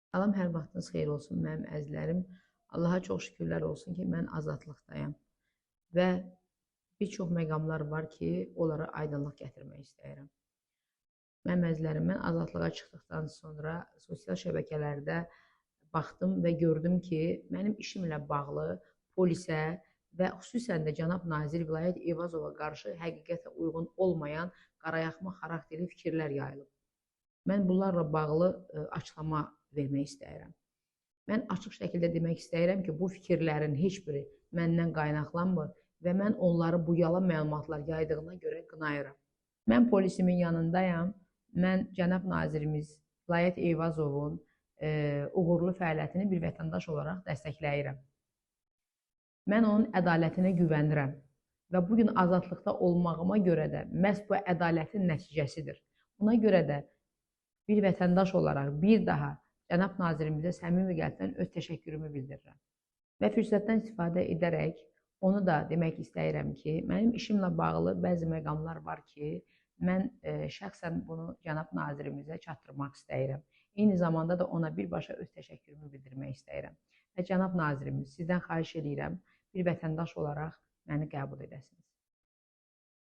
Salam, hər vaxtınız xeyir olsun mənim əzizlərim. Allaha çox şükürlər olsun ki, mən azadlıqdayam və bir çox məqamlar var ki, onlara aydınlıq gətirmək istəyirəm. Mənim əzizlərim, mən azadlığa çıxdıqdan sonra sosial şəbəkələrdə baxdım və gördüm ki, mənim işimlə bağlı polisə və xüsusən də cənab nazir Vilayət Eyvazova qarşı həqiqətə uyğun olmayan qarayağma xarakterli fikirlər yayılıb. Mən bunlarla bağlı açıqlama vermək istəyirəm. Mən açıq şəkildə demək istəyirəm ki, bu fikirlərin heç biri məndən qaynaqlanmır və mən onları bu yalan məlumatlar yaydığına görə qınayıram. Mən polisimin yanındayam. Mən cənab nazirimiz Vilayət Eyvazovun uğurlu fəaliyyətini bir vətəndaş olaraq dəstəkləyirəm. Mən onun ədalətinə güvənirəm və bugün azadlıqda olmağıma görə də məhz bu ədalətin nəticəsidir. Buna görə də bir vətəndaş olaraq bir daha cənab nazirimizə səmimi qəlbdən öz təşəkkürümü bildirirəm. Və fürsətdən istifadə edərək onu da demək istəyirəm ki, mənim işimlə bağlı bəzi məqamlar var ki, mən şəxsən bunu cənab nazirimizə çatdırmaq istəyirəm. Eyni zamanda da ona birbaşa öz təşəkkürümü bildirmək istəyirəm. Və cənab nazirimiz, sizdən xahiş edirəm, bir vətəndaş olaraq məni qəbul edəsiniz.